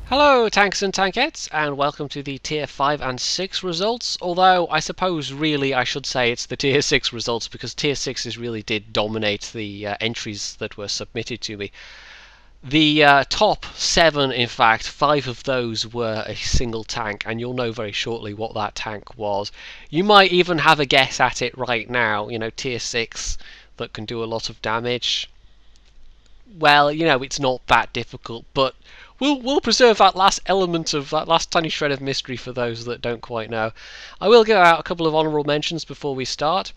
Hello tanks and tankettes, and welcome to the tier 5 and 6 results, although I suppose really I should say it's the tier 6 results because tier 6s really did dominate the entries that were submitted to me. The top 7, in fact, 5 of those were a single tank, and you'll know very shortly what that tank was. You might even have a guess at it right now, you know, tier 6 that can do a lot of damage. Well, you know, it's not that difficult, but we'll preserve that last element of that last tiny shred of mystery for those that don't quite know. I will give out a couple of honourable mentions before we start.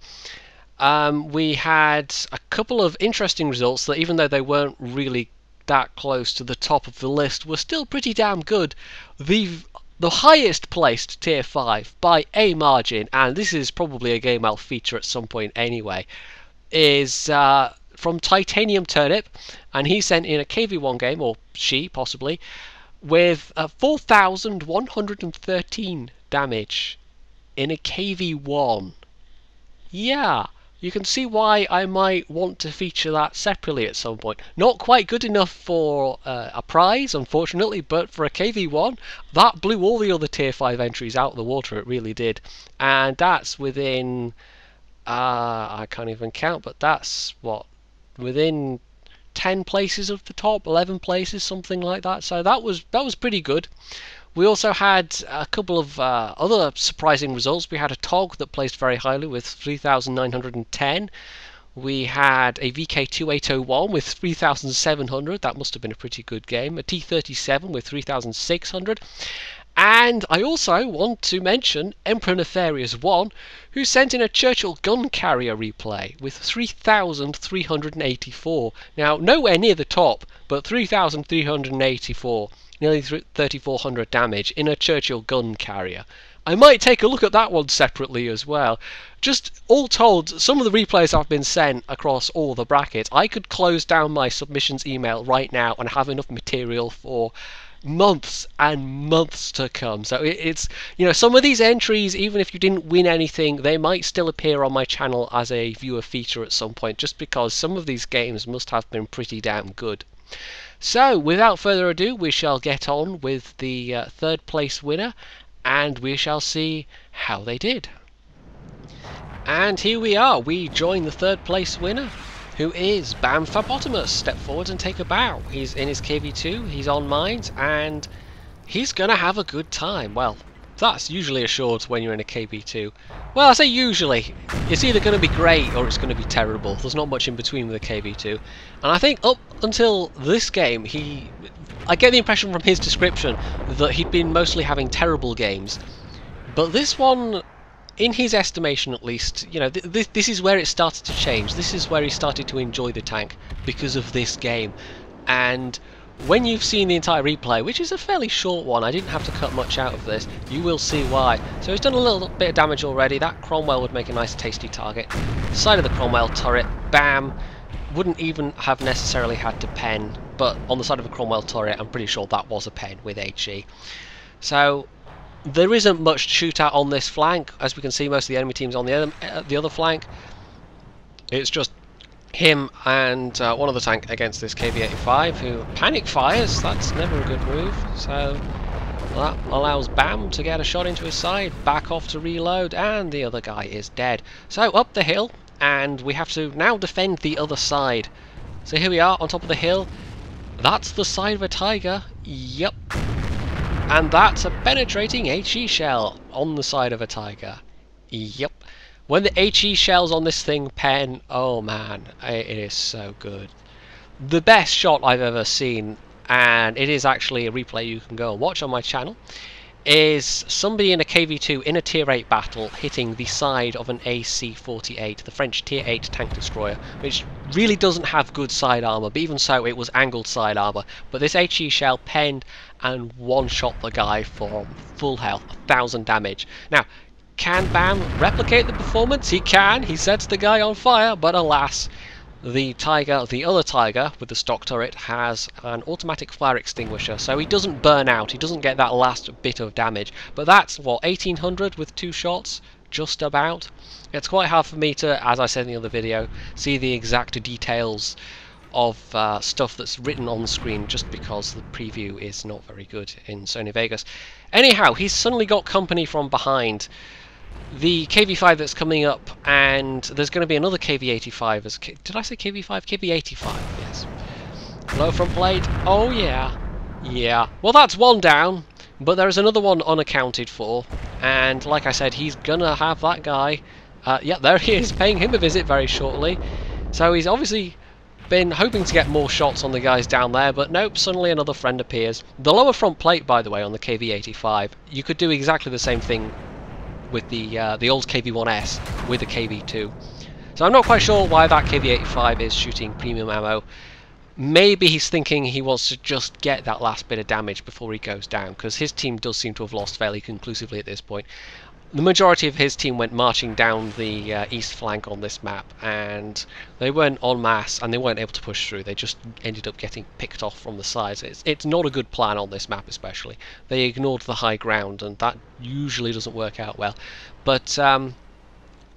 We had a couple of interesting results that, even though they weren't really that close to the top of the list, were still pretty damn good. The highest placed tier 5 by a margin, and this is probably a game I'll feature at some point anyway, is from Titanium Turnip, and he sent in a KV1 game, or she possibly, with 4,113 damage in a KV1. Yeah, you can see why I might want to feature that separately at some point. Not quite good enough for a prize, unfortunately, but for a KV1, that blew all the other tier 5 entries out of the water, it really did. And that's within, I can't even count, but that's, what, within 10 places of the top, 11 places, something like that. So that was pretty good. We also had a couple of other surprising results. We had a TOG that placed very highly with 3,910. We had a VK2801 with 3,700. That must have been a pretty good game. A T37 with 3,600. And I also want to mention Emperor Nefarious 1, who sent in a Churchill gun carrier replay with 3,384. Now, nowhere near the top, but 3,384, nearly 3,400 damage in a Churchill gun carrier. I might take a look at that one separately as well. Just all told, some of the replays I've been sent across all the brackets, I could close down my submissions email right now and have enough material for months and months to come. So it's, you know, some of these entries, even if you didn't win anything, they might still appear on my channel as a viewer feature at some point, just because some of these games must have been pretty damn good. So without further ado, we shall get on with the third place winner, and we shall see how they did. And here we are, we join the third place winner, who is Bamfabotamus. Step forward and take a bow. He's in his KV2, he's on mines, and he's gonna have a good time. Well, that's usually assured when you're in a KV2. Well, I say usually. It's either going to be great or it's going to be terrible. There's not much in between with a KV2. And I think up until this game, I get the impression from his description that he'd been mostly having terrible games. But this one, in his estimation at least, you know, this is where it started to change. This is where he started to enjoy the tank because of this game. And when you've seen the entire replay, which is a fairly short one, I didn't have to cut much out of this, you will see why. So he's done a little bit of damage already. That Cromwell would make a nice tasty target. Side of the Cromwell turret, bam. Wouldn't even have necessarily had to pen, but on the side of a Cromwell turret, I'm pretty sure that was a pen with HE. So there isn't much to shoot at on this flank. As we can see, most of the enemy team's on the other flank. It's just him and one other tank against this KV-85, who panic fires. That's never a good move. So that allows Bam to get a shot into his side, back off to reload, and the other guy is dead. So up the hill, and we have to now defend the other side. So here we are on top of the hill. That's the side of a Tiger. Yep. And that's a penetrating HE shell on the side of a Tiger. Yep. When the HE shells on this thing pen, oh man, it is so good. The best shot I've ever seen, and it is actually a replay you can go and watch on my channel, is somebody in a KV2 in a tier 8 battle hitting the side of an AC-48, the French tier 8 tank destroyer, which really doesn't have good side armour, but even so it was angled side armour. But this HE shell penned and one-shot the guy for full health, 1,000 damage. Now, can Bam replicate the performance? He can. He sets the guy on fire, but alas, the other Tiger with the stock turret has an automatic fire extinguisher, so he doesn't burn out. He doesn't get that last bit of damage. But that's what, 1,800 with 2 shots, just about. It's quite hard for me to, as I said in the other video, see the exact details of stuff that's written on the screen just because the preview is not very good in Sony Vegas. Anyhow, he's suddenly got company from behind. The KV5 that's coming up, and there's going to be another KV85. Did I say KV5? KV85, yes. Low front plate. Oh yeah. Yeah. Well, that's one down, but there's another one unaccounted for. And like I said, he's going to have that guy. Yeah, there he is, paying him a visit very shortly. So he's obviously been hoping to get more shots on the guys down there, but nope, suddenly another friend appears. The lower front plate, by the way, on the KV85, you could do exactly the same thing with the old KV1S with the KV2. So I'm not quite sure why that KV85 is shooting premium ammo. Maybe he's thinking he wants to just get that last bit of damage before he goes down, because his team does seem to have lost fairly conclusively at this point. The majority of his team went marching down the east flank on this map, and they weren't en masse and they weren't able to push through. They just ended up getting picked off from the sides. It's not a good plan on this map especially. They ignored the high ground, and that usually doesn't work out well. But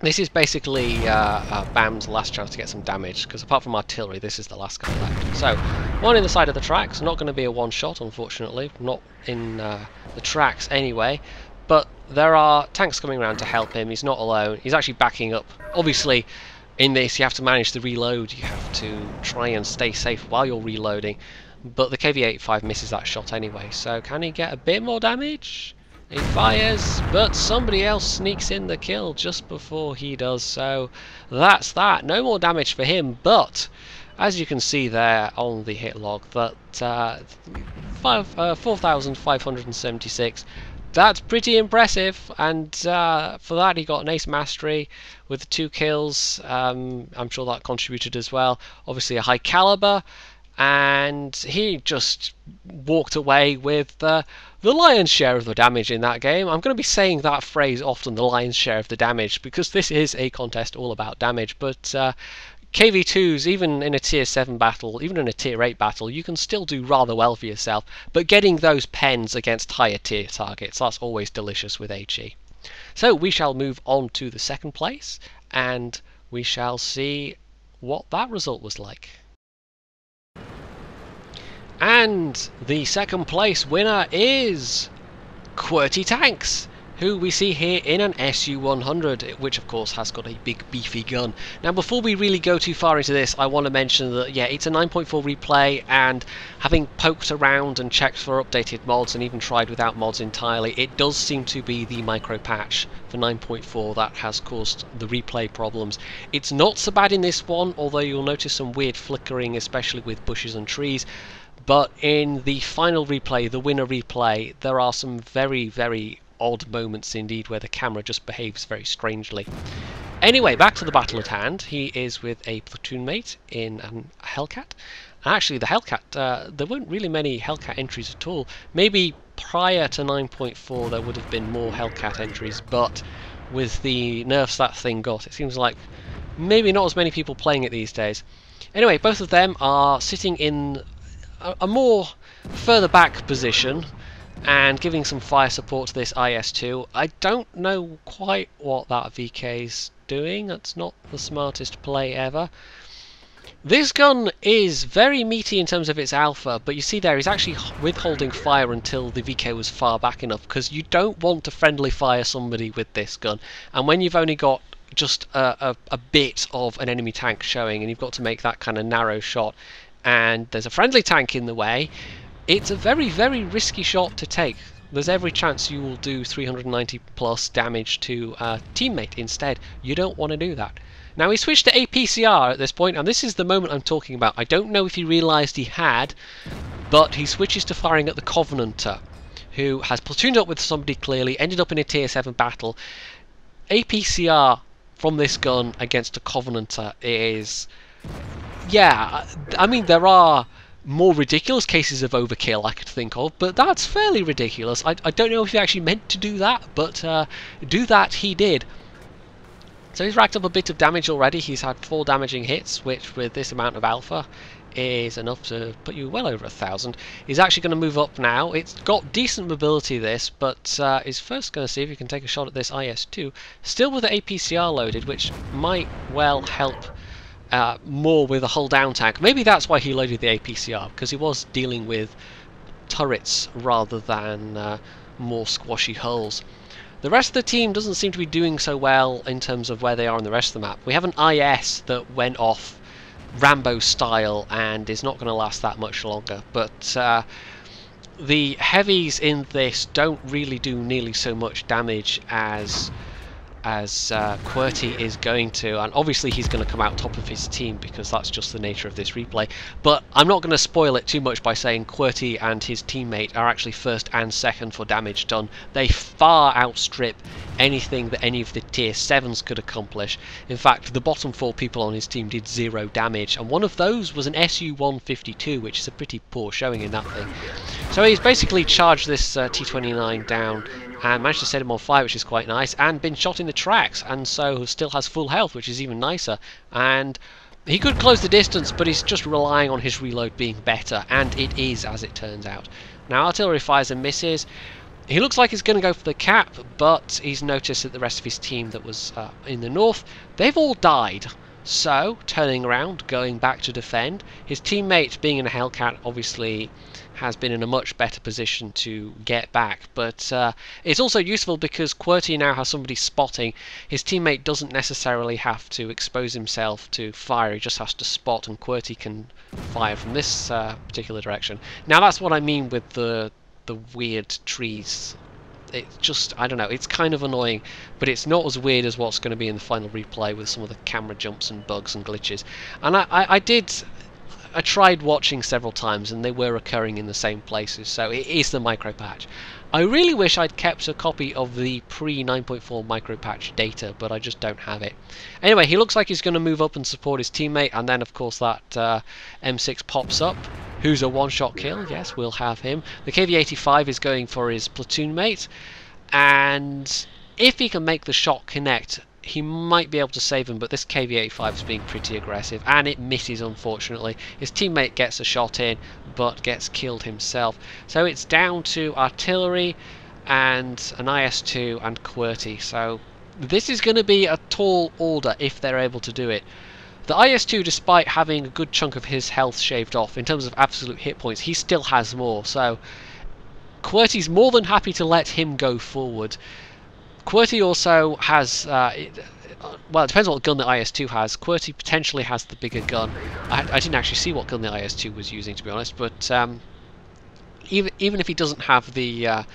this is basically BAM's last chance to get some damage, because apart from artillery, this is the last guy left. So, one in the side of the tracks, not going to be a one-shot, unfortunately, not in the tracks anyway, but there are tanks coming around to help him. He's not alone, he's actually backing up. Obviously, in this, you have to manage the reload, you have to try and stay safe while you're reloading, but the KV-85 misses that shot anyway, so can he get a bit more damage? He fires, but somebody else sneaks in the kill just before he does, so that's that. No more damage for him, but as you can see there on the hit log, that 4,576, that's pretty impressive, and for that he got an ace mastery with the 2 kills. I'm sure that contributed as well. Obviously a high caliber, and he just walked away with the lion's share of the damage in that game. I'm going to be saying that phrase often, the lion's share of the damage, because this is a contest all about damage. But KV2s, even in a tier 7 battle, even in a tier 8 battle, you can still do rather well for yourself, but getting those pens against higher tier targets, that's always delicious with HE. So we shall move on to the second place, and we shall see what that result was like. And the second place winner is QWERTY Tanks, who we see here in an SU-100, which of course has got a big beefy gun. Now before we really go too far into this, I want to mention that yeah, it's a 9.4 replay, and having poked around and checked for updated mods and even tried without mods entirely, it does seem to be the micro patch for 9.4 that has caused the replay problems. It's not so bad in this one, although you'll notice some weird flickering, especially with bushes and trees. But in the final replay, the winner replay, there are some very, very odd moments indeed where the camera just behaves very strangely. Anyway, back to the battle at hand. He is with a platoon mate in a Hellcat. Actually, the Hellcat, there weren't really many Hellcat entries at all. Maybe prior to 9.4 there would have been more Hellcat entries, but with the nerfs that thing got, it seems like maybe not as many people playing it these days. Anyway, both of them are sitting in a more further back position and giving some fire support to this IS-2. I don't know quite what that VK's doing. That's not the smartest play ever. This gun is very meaty in terms of its alpha, but you see there he's actually withholding fire until the VK was far back enough, because you don't want to friendly fire somebody with this gun, and when you've only got just a bit of an enemy tank showing and you've got to make that kind of narrow shot, and there's a friendly tank in the way, it's a very, very risky shot to take. There's every chance you will do 390 plus damage to a teammate instead. You don't want to do that. Now he switched to APCR at this point, and this is the moment I'm talking about. I don't know if he realised he had, but he switches to firing at the Covenanter, who has platooned up with somebody clearly, ended up in a tier 7 battle. APCR from this gun against a Covenanter is... yeah, I mean, there are more ridiculous cases of overkill I could think of, but that's fairly ridiculous. I don't know if he actually meant to do that, but do that he did. So he's racked up a bit of damage already. He's had 4 damaging hits, which with this amount of alpha is enough to put you well over 1,000. He's actually going to move up now. It's got decent mobility, this, but is first going to see if he can take a shot at this IS-2, still with the APCR loaded, which might well help more with a hull down tank. Maybe that's why he loaded the APCR, because he was dealing with turrets rather than more squashy hulls. The rest of the team doesn't seem to be doing so well in terms of where they are on the rest of the map. We have an IS that went off Rambo style and is not going to last that much longer, but the heavies in this don't really do nearly so much damage as QWERTY is going to, and obviously he's going to come out top of his team because that's just the nature of this replay. But I'm not going to spoil it too much by saying QWERTY and his teammate are actually first and second for damage done. They far outstrip anything that any of the tier 7s could accomplish. In fact, the bottom 4 people on his team did 0 damage, and one of those was an SU-152, which is a pretty poor showing in that thing. So he's basically charged this T-29 down and managed to set him on fire, which is quite nice, and been shot in the tracks, and so still has full health, which is even nicer. And he could close the distance, but he's just relying on his reload being better, and it is, as it turns out. Now, artillery fires and misses. He looks like he's going to go for the cap, but he's noticed that the rest of his team that was in the north, they've all died. So, turning around, going back to defend. His teammate, being in a Hellcat, obviously has been in a much better position to get back, but it's also useful because QWERTY now has somebody spotting. His teammate doesn't necessarily have to expose himself to fire, he just has to spot, and QWERTY can fire from this particular direction. Now that's what I mean with the weird trees. It's just, I don't know, it's kind of annoying, but it's not as weird as what's going to be in the final replay with some of the camera jumps and bugs and glitches. And I tried watching several times and they were occurring in the same places, so it is the micro patch. I really wish I'd kept a copy of the pre-9.4 micro patch data, but I just don't have it. Anyway, he looks like he's going to move up and support his teammate, and then of course that M6 pops up. Who's a one-shot kill? Yes, we'll have him. The KV-85 is going for his platoon mate, and if he can make the shot connect, he might be able to save him, but this KV-85 is being pretty aggressive, and it misses, unfortunately. His teammate gets a shot in, but gets killed himself. So it's down to artillery, and an IS-2, and QWERTY. So this is going to be a tall order if they're able to do it. The IS-2, despite having a good chunk of his health shaved off, in terms of absolute hit points, he still has more. So QWERTY's more than happy to let him go forward. QWERTY also has, well, it depends on what gun the IS-2 has. QWERTY potentially has the bigger gun. I didn't actually see what gun the IS-2 was using, to be honest, but even if he doesn't have the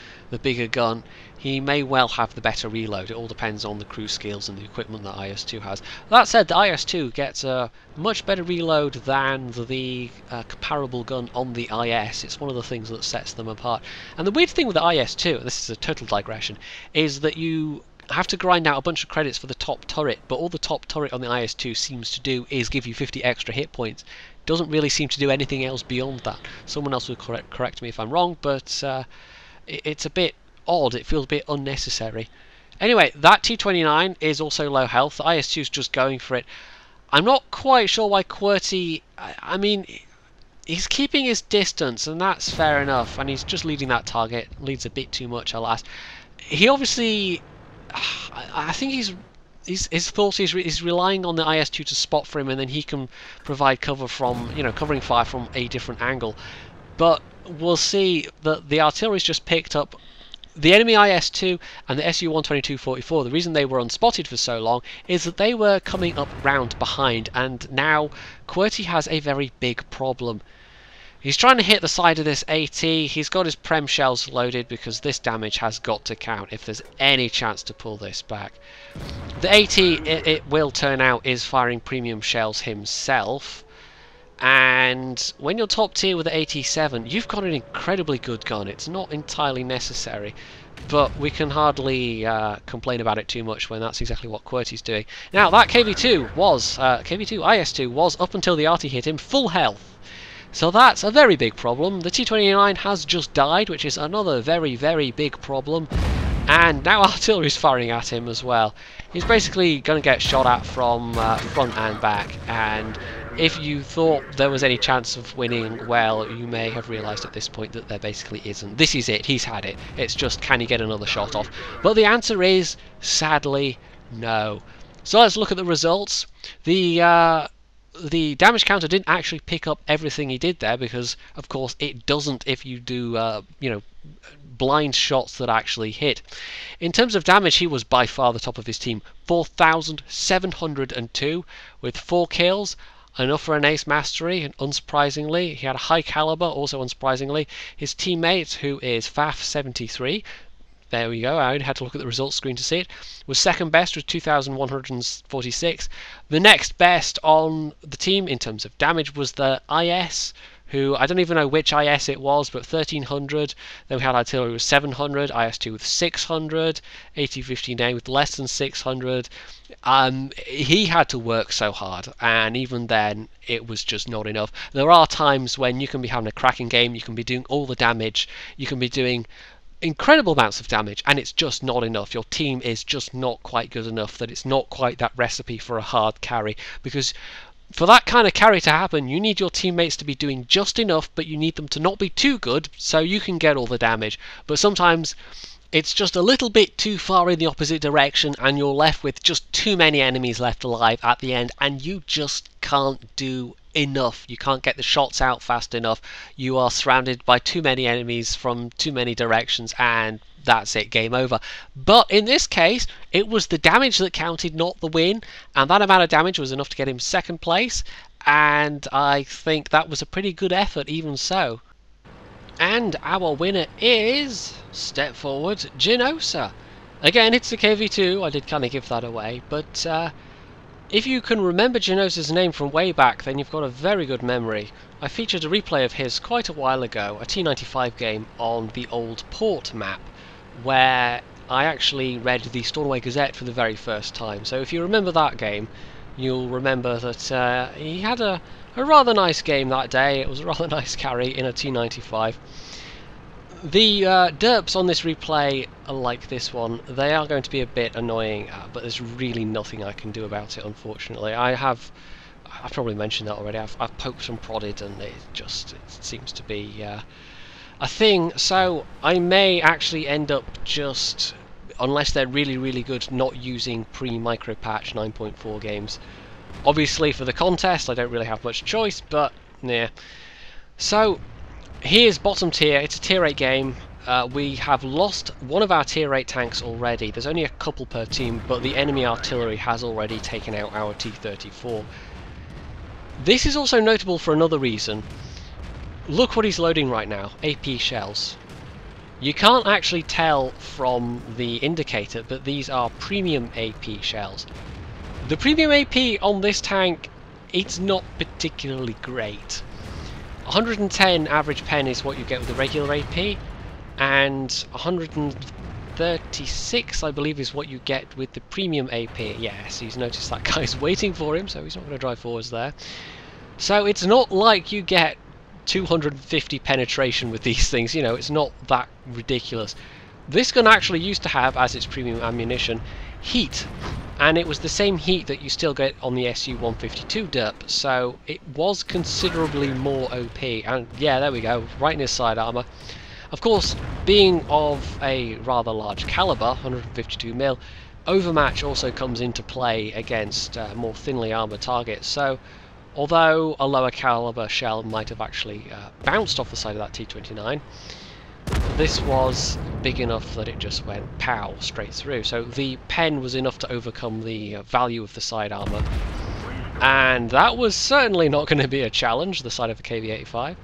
bigger gun, he may well have the better reload. It all depends on the crew skills and the equipment that IS-2 has. That said, the IS-2 gets a much better reload than the comparable gun on the IS. It's one of the things that sets them apart. And the weird thing with the IS-2, and this is a total digression, is that you have to grind out a bunch of credits for the top turret, but all the top turret on the IS-2 seems to do is give you 50 extra hit points. Doesn't really seem to do anything else beyond that. Someone else will correct me if I'm wrong, but it's a bit odd. It feels a bit unnecessary. Anyway, that T-29 is also low health. The IS-2 is just going for it. I'm not quite sure why QWERTY... I mean, he's keeping his distance, and that's fair enough, and he's just leading that target. Leads a bit too much, alas. He obviously... I think his thought is he's relying on the IS-2 to spot for him, and then he can provide cover from, covering fire from a different angle. But we'll see that the artillery's just picked up the enemy IS-2 and the SU-122-44. The reason they were unspotted for so long is that they were coming up round behind, and now QWERTY has a very big problem. He's trying to hit the side of this AT. He's got his Prem shells loaded because this damage has got to count if there's any chance to pull this back. The AT, it will turn out, is firing premium shells himself. And when you're top tier with the AT-7, you've got an incredibly good gun. It's not entirely necessary, but we can hardly complain about it too much when that's exactly what QWERTY's doing. Now, that KV-2 IS-2 was, up until the RT hit him, full health. So that's a very big problem. The T-29 has just died, which is another very, very big problem. And now artillery's firing at him as well. He's basically going to get shot at from front and back, and if you thought there was any chance of winning, well, you may have realised at this point that there basically isn't. This is it, he's had it. It's just, can he get another shot off? But the answer is, sadly, no. So let's look at the results. The the damage counter didn't actually pick up everything he did there, because of course it doesn't if you do you know, blind shots that actually hit. In terms of damage, he was by far the top of his team, 4,702 with 4 kills, enough for an ace mastery, and unsurprisingly he had a high caliber, also unsurprisingly. His teammate, who is phj.73, there we go, I only had to look at the results screen to see it, was second best with 2,146. The next best on the team in terms of damage was the IS, who I don't even know which IS it was, but 1,300. Then we had artillery with 700, IS-2 with 600, AT-15A with less than 600. He had to work so hard, and even then it was just not enough. There are times when you can be having a cracking game, you can be doing all the damage, you can be doing incredible amounts of damage, and it's just not enough. Your team is just not quite good enough, that it's not quite that recipe for a hard carry, because for that kind of carry to happen, you need your teammates to be doing just enough, but you need them to not be too good so you can get all the damage. But sometimes it's just a little bit too far in the opposite direction, and you're left with just too many enemies left alive at the end, and you just can't do enough. You can't get the shots out fast enough. You are surrounded by too many enemies from too many directions, and that's it, game over. But in this case, it was the damage that counted, not the win, and that amount of damage was enough to get him second place, and I think that was a pretty good effort even so. And our winner is, step forward, Jenosa. Again, it's a KV2, I did kind of give that away, but if you can remember Jenosa's name from way back, then you've got a very good memory. I featured a replay of his quite a while ago, a T95 game on the old port map, where I actually read the Stornoway Gazette for the very first time. So if you remember that game, you'll remember that he had a rather nice game that day. It was a rather nice carry in a T95. The derps on this replay are like this one. They are going to be a bit annoying, but there's really nothing I can do about it, unfortunately. I've probably mentioned that already. I've poked and prodded, and it seems to be a thing. So I may actually end up just, unless they're really good, not using pre-micro patch 9.4 games. Obviously for the contest I don't really have much choice, but yeah. So here's bottom tier. It's a tier 8 game. We have lost one of our tier 8 tanks already. There's only a couple per team, but the enemy artillery has already taken out our T-34. This is also notable for another reason. Look what he's loading right now, AP shells. You can't actually tell from the indicator, but these are premium AP shells. The premium AP on this tank, it's not particularly great. 110 average pen is what you get with the regular AP, and 136 I believe is what you get with the premium AP. Yes, he's noticed that guy's waiting for him, so he's not going to drive forwards there. So it's not like you get 250 penetration with these things, you know, it's not that ridiculous. This gun actually used to have, as its premium ammunition, heat, and it was the same heat that you still get on the SU-152 derp, so it was considerably more OP, and yeah, there we go, right in his side armour. Of course, being of a rather large calibre, 152mm, overmatch also comes into play against more thinly armoured targets, so although a lower caliber shell might have actually bounced off the side of that T-29, this was big enough that it just went pow straight through. So the pen was enough to overcome the value of the side armor, and that was certainly not going to be a challenge, the side of the KV-85.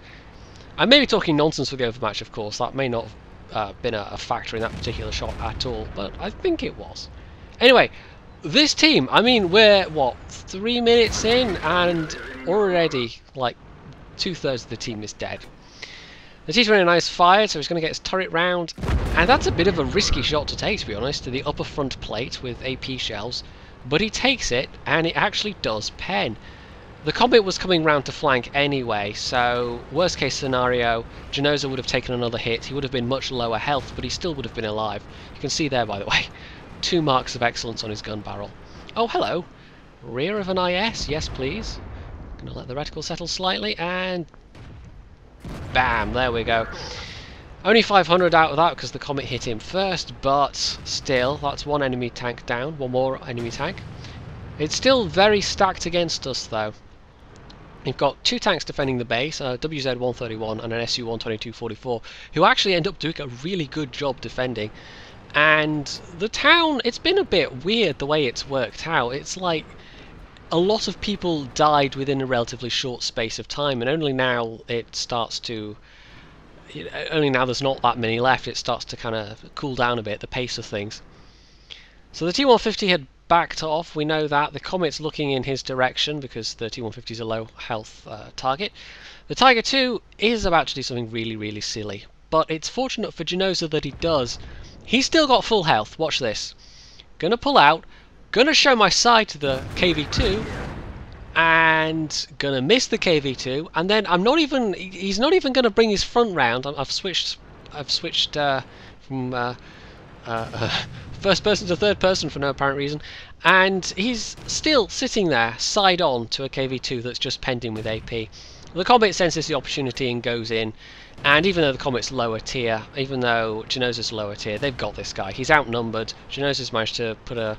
I may be talking nonsense with the overmatch, of course. That may not have been a factor in that particular shot at all, but I think it was. Anyway, this team, I mean, we're, what, 3 minutes in, and already, like, 2/3 of the team is dead. The T-29 is fired, so he's going to get his turret round, and that's a bit of a risky shot to take, to be honest, to the upper front plate with AP shells, but he takes it, and it actually does pen. The combat was coming round to flank anyway, so worst case scenario, Jenosa would have taken another hit. He would have been much lower health, but he still would have been alive. You can see there, by the way, 2 marks of excellence on his gun barrel. Oh, hello. Rear of an IS, yes please. Gonna let the reticle settle slightly, and bam, there we go. Only 500 out of that because the Comet hit him first, but still, that's 1 enemy tank down, 1 more enemy tank. It's still very stacked against us though. You've got two tanks defending the base, a WZ-131 and an SU-122-44, who actually end up doing a really good job defending. And the town, it's been a bit weird the way it's worked out. It's like a lot of people died within a relatively short space of time, and only now it starts to... Only now there's not that many left, it starts to kind of cool down a bit, the pace of things. So the T-150 had backed off, we know that. The Comet's looking in his direction because the T-150 is a low health target. The Tiger II is about to do something really, really silly, but it's fortunate for Jenosa that he does. He's still got full health, watch this. Gonna pull out, gonna show my side to the KV-2, and gonna miss the KV-2, and then he's not even gonna bring his front round. I've switched from first person to third person for no apparent reason, and he's still sitting there side on to a KV-2 that's just penned in with AP. The Comet senses the opportunity and goes in, and even though the Comet's lower tier, even though Jenosa's lower tier, they've got this guy. He's outnumbered. Genosa's managed to put a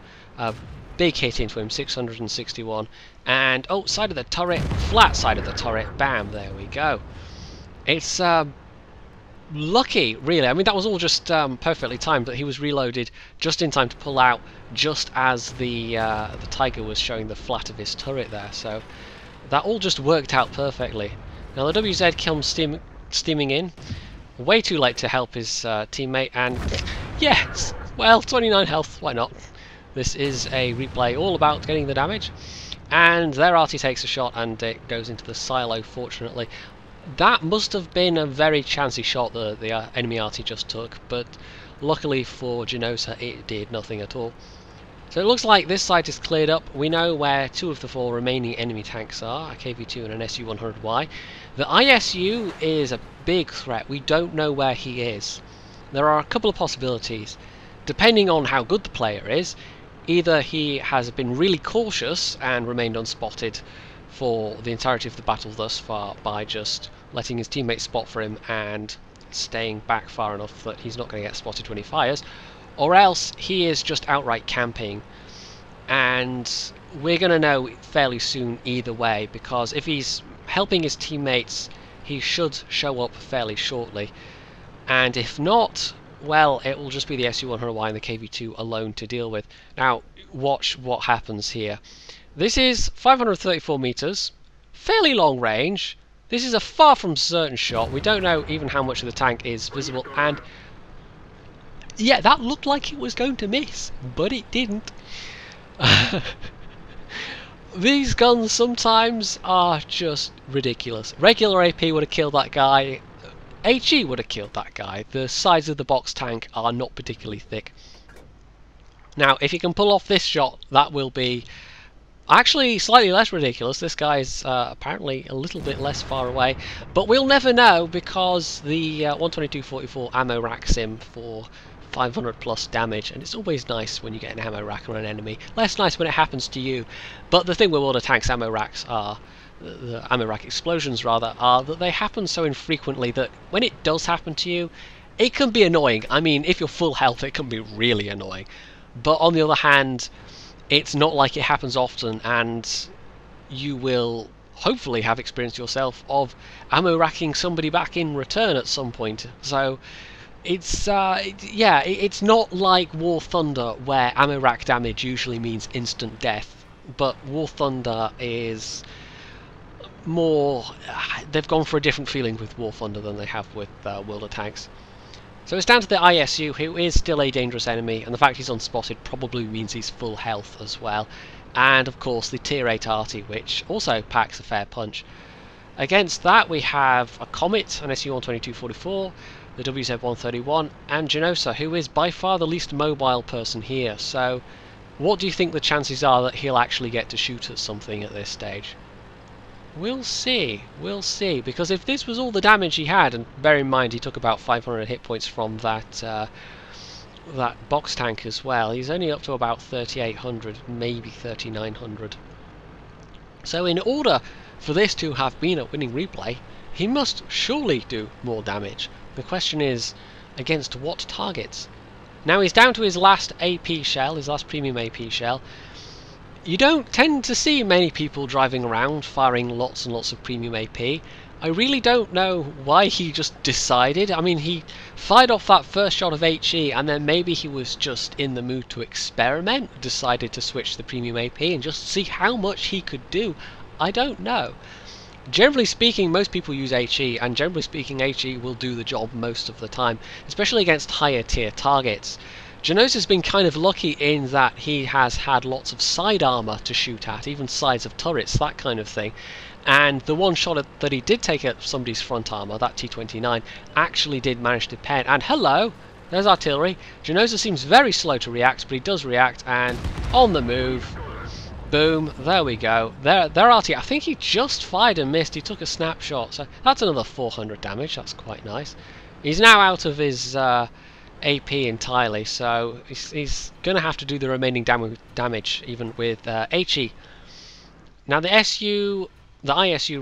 big hit into him, 661, and oh, side of the turret, flat side of the turret, bam, there we go. It's lucky, really. I mean, that was all just perfectly timed, but he was reloaded just in time to pull out just as the Tiger was showing the flat of his turret there, so that all just worked out perfectly. Now the WZ comes steaming in, way too late to help his teammate, and yes, well, 29 health, why not? This is a replay all about getting the damage, and their arty takes a shot and it goes into the silo, fortunately. That must have been a very chancy shot that the enemy arty just took, but luckily for Jenosa it did nothing at all. So it looks like this site is cleared up. We know where two of the four remaining enemy tanks are, a KV-2 and an SU-100Y. The ISU is a big threat. We don't know where he is. There are a couple of possibilities. Depending on how good the player is, either he has been really cautious and remained unspotted for the entirety of the battle thus far by just letting his teammates spot for him and staying back far enough that he's not going to get spotted when he fires, or else he is just outright camping, and we're going to know fairly soon either way, because if he's helping his teammates he should show up fairly shortly, and if not, well, it will just be the SU-100Y and the KV-2 alone to deal with. Now watch what happens here. This is 534 meters, fairly long range. This is a far from certain shot. We don't know even how much of the tank is visible, and yeah, that looked like it was going to miss, but it didn't. These guns sometimes are just ridiculous. Regular AP would have killed that guy. HE would have killed that guy. The sides of the box tank are not particularly thick. Now, if you can pull off this shot, that will be actually slightly less ridiculous. This guy's apparently a little bit less far away, but we'll never know because the 122-44 ammo racks him for 500 plus damage, and it's always nice when you get an ammo rack on an enemy. Less nice when it happens to you, but the thing with all the tanks' ammo racks are, the ammo rack explosions rather, are that they happen so infrequently that when it does happen to you, it can be annoying. I mean, if you're full health, it can be really annoying. But on the other hand, it's not like it happens often, and you will hopefully have experience yourself of ammo racking somebody back in return at some point. So it's yeah, it's not like War Thunder where ammo rack damage usually means instant death, but War Thunder is more, they've gone for a different feeling with War Thunder than they have with World of Tanks. So it's down to the ISU, who is still a dangerous enemy, and the fact he's unspotted probably means he's full health as well. And of course the Tier 8 arty, which also packs a fair punch. Against that we have a Comet, an SU-122-44, the WZ-131, and Jenosa, who is by far the least mobile person here. So what do you think the chances are that he'll actually get to shoot at something at this stage? We'll see, because if this was all the damage he had, and bear in mind he took about 500 hit points from that that box tank as well, he's only up to about 3,800, maybe 3,900. So in order for this to have been a winning replay, he must surely do more damage. The question is, against what targets? Now he's down to his last AP shell, his last premium AP shell. You don't tend to see many people driving around firing lots and lots of premium AP. I really don't know why he just decided. I mean, he fired off that first shot of HE and then maybe he was just in the mood to experiment, decided to switch to the premium AP and just see how much he could do. I don't know. Generally speaking, most people use HE, and generally speaking, HE will do the job most of the time, especially against higher tier targets. Jenosa's been kind of lucky in that he has had lots of side armor to shoot at, even sides of turrets, that kind of thing. And the one shot that he did take at somebody's front armor, that T-29, actually did manage to pen. And hello, there's artillery. Jenosa seems very slow to react, but he does react, and on the move. Boom, there we go. There RT, I think he just fired and missed. He took a snapshot, so that's another 400 damage. That's quite nice. He's now out of his AP entirely, so he's going to have to do the remaining damage even with HE. Now the ISU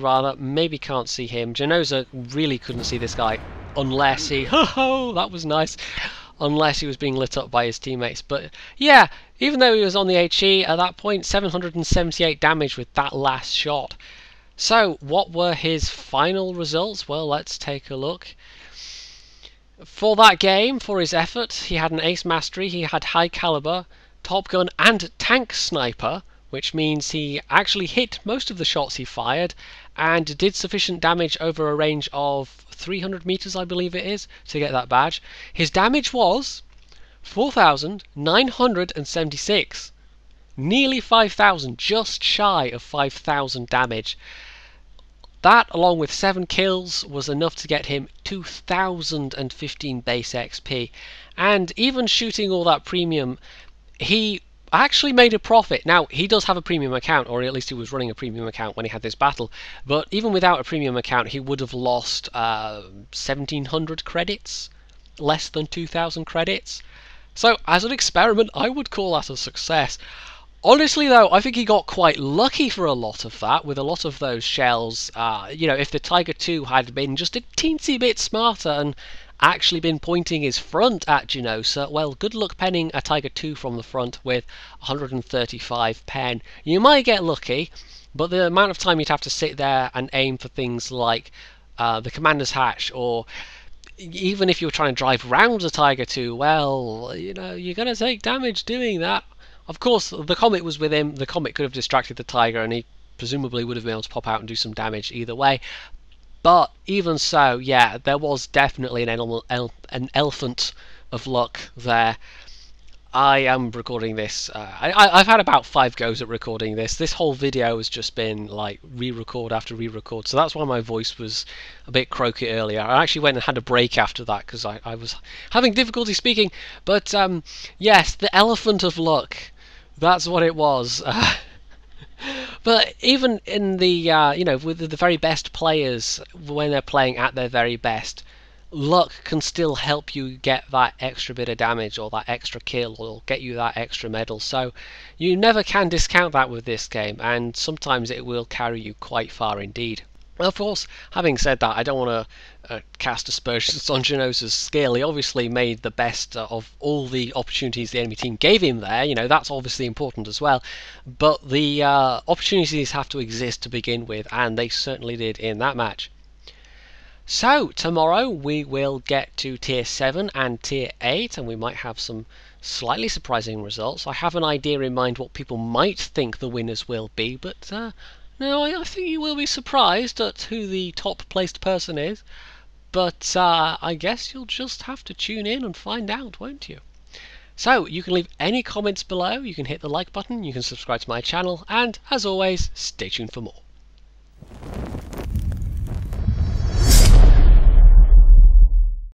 rather, maybe can't see him. Jenosa really couldn't see this guy unless he... Ho-ho, that was nice. Unless he was being lit up by his teammates. But yeah, even though he was on the HE at that point, 778 damage with that last shot. So what were his final results? Well, let's take a look. For that game, for his effort, he had an ace mastery, he had high caliber, top gun and tank sniper, which means he actually hit most of the shots he fired and did sufficient damage over a range of 300 meters, I believe it is, to get that badge. His damage was 4,976. Nearly 5,000, just shy of 5,000 damage. That, along with 7 kills, was enough to get him 2,015 base XP. And even shooting all that premium, he actually made a profit. Now, he does have a premium account, or at least he was running a premium account when he had this battle. But even without a premium account, he would have lost 1,700 credits, less than 2,000 credits. So, as an experiment, I would call that a success. Honestly, though, I think he got quite lucky for a lot of that, with a lot of those shells. You know, if the Tiger II had been just a teensy bit smarter and actually been pointing his front at Jenosa, well, good luck penning a Tiger II from the front with 135 pen. You might get lucky, but the amount of time you'd have to sit there and aim for things like the Commander's Hatch, or even if you were trying to drive round the Tiger II, well, you know, you're going to take damage doing that. Of course, the Comet was with him. The Comet could have distracted the Tiger, and he presumably would have been able to pop out and do some damage either way. But even so, yeah, there was definitely an elephant of luck there. I am recording this. I've had about 5 goes at recording this. This whole video has just been like re-record after re-record, so that's why my voice was a bit croaky earlier. I actually went and had a break after that because I was having difficulty speaking. But yes, the elephant of luck. That's what it was. But even in the you know, with the very best players, when they're playing at their very best, luck can still help you get that extra bit of damage or that extra kill or get you that extra medal. So you never can discount that with this game, and sometimes it will carry you quite far indeed. Of course, having said that, I don't want to cast aspersions on Jenosa's skill. He obviously made the best of all the opportunities the enemy team gave him there. You know, that's obviously important as well. But the opportunities have to exist to begin with, and they certainly did in that match. So, tomorrow we will get to Tier 7 and Tier 8, and we might have some slightly surprising results. I have an idea in mind what people might think the winners will be, but no, I think you will be surprised at who the top placed person is. But I guess you'll just have to tune in and find out, won't you? So, you can leave any comments below, you can hit the like button, you can subscribe to my channel, and as always, stay tuned for more.